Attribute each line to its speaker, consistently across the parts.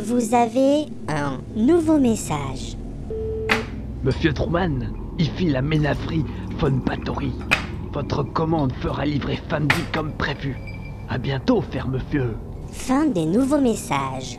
Speaker 1: Vous avez un nouveau message.
Speaker 2: Monsieur Truman, ici la ménagerie Von Bathory. Votre commande fera livrer samedi comme prévu. À bientôt, cher monsieur.
Speaker 1: Fin des nouveaux messages.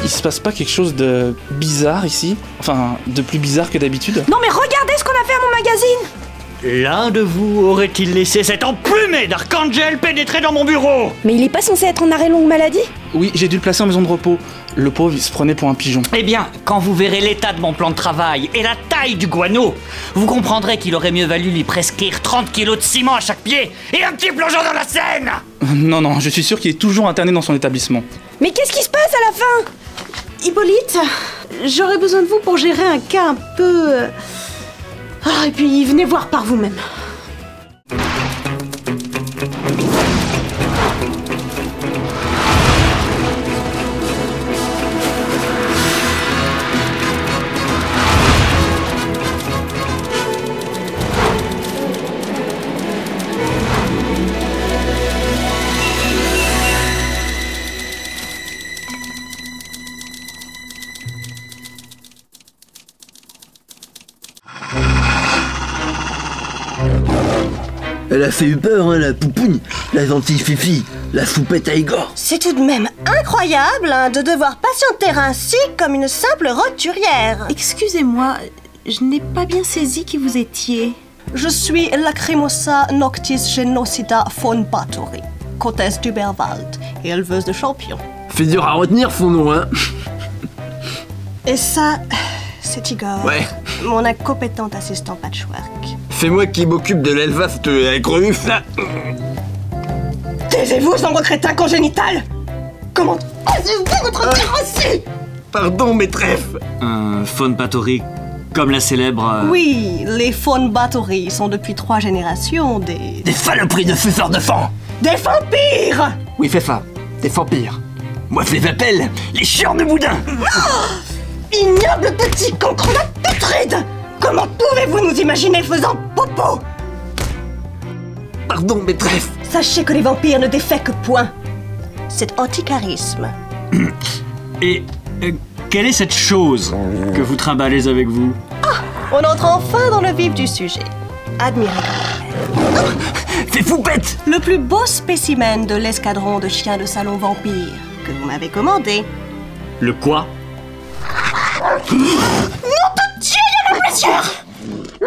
Speaker 3: Il se passe pas quelque chose de bizarre ici? Enfin, de plus bizarre que d'habitude?
Speaker 4: Non mais regardez ce qu'on a fait à mon magazine!
Speaker 5: L'un de vous aurait-il laissé cet emplumé d'Archangel pénétrer dans mon bureau?
Speaker 4: Mais il est pas censé être en arrêt longue maladie?
Speaker 3: Oui, j'ai dû le placer en maison de repos. Le pauvre, il se prenait pour un pigeon.
Speaker 5: Eh bien, quand vous verrez l'état de mon plan de travail et la taille du guano, vous comprendrez qu'il aurait mieux valu lui prescrire 30 kilos de ciment à chaque pied et un petit plongeon dans la Seine.
Speaker 3: Non, je suis sûr qu'il est toujours interné dans son établissement.
Speaker 4: Mais qu'est-ce qui se passe à la fin? Hippolyte, j'aurais besoin de vous pour gérer un cas un peu... Ah, et puis venez voir par vous-même.
Speaker 6: Elle a fait eu peur, hein, la poupoune, la gentille Fifi, la choupette à Igor.
Speaker 7: C'est tout de même incroyable hein, de devoir patienter ainsi comme une simple roturière.
Speaker 4: Excusez-moi, je n'ai pas bien saisi qui vous étiez.
Speaker 7: Je suis Lacrimosa Noctis Genocida von Bathory, comtesse d'Uberwald et éleveuse de champions.
Speaker 6: Fait dur à retenir son nom, hein.
Speaker 7: Et ça, c'est Igor,
Speaker 6: Ouais.
Speaker 7: mon incompétent assistant patchwork.
Speaker 6: C'est moi qui m'occupe de l'élevage de la grenouille, là.
Speaker 7: Taisez-vous, sombre crétin congénital! Comment osez-vous votre dire aussi?
Speaker 6: Pardon, maîtresse.
Speaker 5: Von Bathory, comme la célèbre...
Speaker 7: Oui, les von Bathory sont depuis 3 générations des
Speaker 6: saloperies de suceurs de sang.
Speaker 7: Des vampires!
Speaker 6: Oui, c'est ça, des vampires. Moi, je les appelle les chiens de boudin.
Speaker 7: Ignoble petit cancre la putride! Comment pouvez-vous nous imaginer faisant popo?
Speaker 6: Pardon, maîtresse.
Speaker 7: Sachez que les vampires ne défèquent point. C'est anti-charisme.
Speaker 5: Et quelle est cette chose que vous trimballez avec vous?
Speaker 7: On entre enfin dans le vif du sujet. Admirez.
Speaker 6: C'est Foupette.
Speaker 7: Le plus beau spécimen de l'escadron de chiens de salon vampires que vous m'avez commandé.
Speaker 5: Le quoi?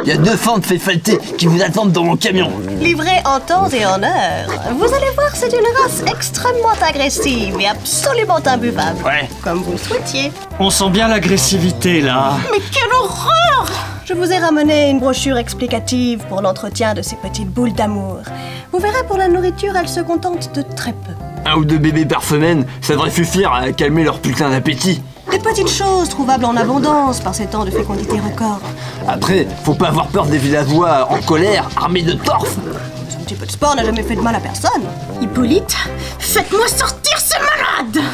Speaker 6: Il y a 200 de ces saletés qui vous attendent dans mon camion.
Speaker 7: Livré en temps et en heure. Vous allez voir, c'est une race extrêmement agressive et absolument imbuvable.
Speaker 5: Ouais.
Speaker 7: Comme vous le souhaitiez.
Speaker 5: On sent bien l'agressivité, là.
Speaker 7: Mais quelle horreur! Je vous ai ramené une brochure explicative pour l'entretien de ces petites boules d'amour. Vous verrez, pour la nourriture, elles se contentent de très peu.
Speaker 6: 1 ou 2 bébés par semaine, ça devrait suffire à calmer leur putain d'appétit.
Speaker 7: Des petites choses trouvables en abondance par ces temps de fécondité record.
Speaker 6: Après, faut pas avoir peur des villageois en colère, armés de torf.
Speaker 7: Un petit peu de sport n'a jamais fait de mal à personne.
Speaker 4: Hippolyte, faites-moi sortir ce malade!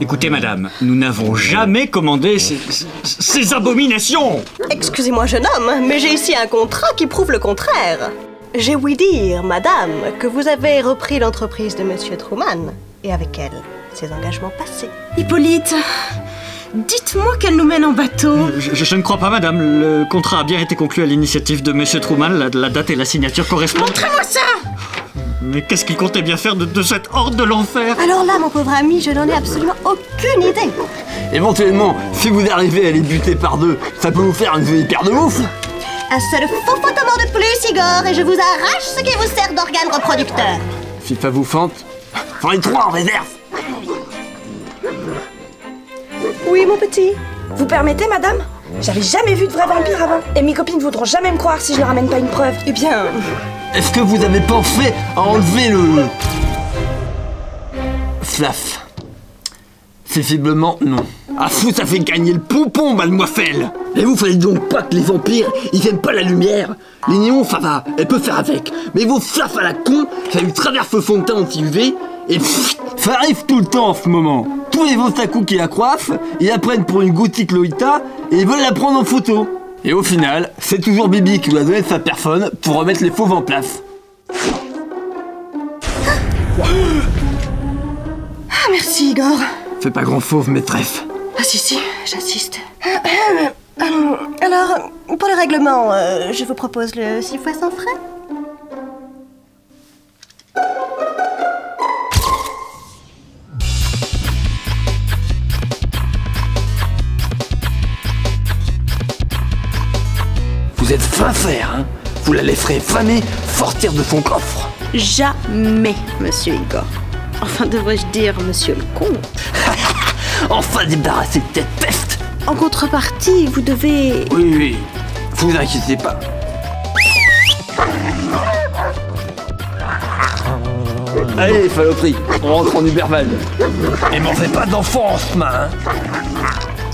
Speaker 5: Écoutez, madame, nous n'avons jamais commandé ces abominations.
Speaker 7: Excusez-moi, jeune homme, mais j'ai ici un contrat qui prouve le contraire. J'ai ouï dire, madame, que vous avez repris l'entreprise de Monsieur Truman, et avec elle, ses engagements passés.
Speaker 4: Hippolyte, dites-moi qu'elle nous mène en bateau.
Speaker 5: Je ne crois pas, madame. Le contrat a bien été conclu à l'initiative de Monsieur Truman. La date et la signature correspondent.
Speaker 4: Montrez-moi ça!
Speaker 5: Mais qu'est-ce qu'il comptait bien faire de cette horde de l'enfer?
Speaker 7: Alors là, mon pauvre ami, je n'en ai absolument aucune idée.
Speaker 6: Éventuellement, si vous arrivez à les buter par 2, ça peut vous faire une jolie paire de moufles.
Speaker 7: Un seul faux fautement de plus, Igor, et je vous arrache ce qui vous sert d'organe reproducteur.
Speaker 6: Si ça vous fente, j'en ai 3 en réserve.
Speaker 7: Oui, Oui, mon petit.
Speaker 8: Vous permettez, madame? J'avais jamais vu de vrai vampire avant. Et mes copines voudront jamais me croire si je leur ramène pas une preuve.
Speaker 7: Eh bien...
Speaker 6: Est-ce que vous avez pensé à enlever le... Flaf? Visiblement, non. Ah fou, ça fait gagner le pompon, mademoiselle. Et vous fallait donc pas que les vampires, ils aiment pas la lumière. Les néons, ça va, elle peut faire avec. Mais vos flaf à la con, ça lui traverse le fond de teint anti-UV, et pfff, ça arrive tout le temps en ce moment. Tous les otaku qui la coiffent, ils la prennent pour une gothique Lolita, et ils veulent la prendre en photo. Et au final, c'est toujours Bibi qui doit donner sa personne pour remettre les fauves en place.
Speaker 7: Ah, merci, Igor.
Speaker 6: Fais pas grand fauve, maîtresse.
Speaker 7: Ah si, j'assiste. Alors, pour le règlement, je vous propose le 6 fois sans frais.
Speaker 6: Vous êtes sincère, hein? Vous la laisserez jamais sortir de son coffre.
Speaker 4: Jamais, monsieur Igor. Enfin, devrais-je dire, monsieur le comte.
Speaker 6: Enfin débarrassé de cette peste.
Speaker 4: En contrepartie, vous devez...
Speaker 6: Oui, vous inquiétez pas. Allez, saloperie, on rentre en Uberval. Et m'en fais pas d'enfant en ce main, hein.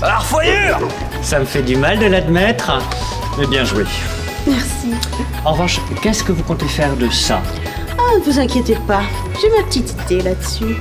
Speaker 6: Alors, foyure!
Speaker 5: Ça me fait du mal de l'admettre, mais bien joué.
Speaker 4: Merci.
Speaker 5: En revanche, qu'est-ce que vous comptez faire de ça?
Speaker 4: Ah, ne vous inquiétez pas. J'ai ma petite idée là-dessus.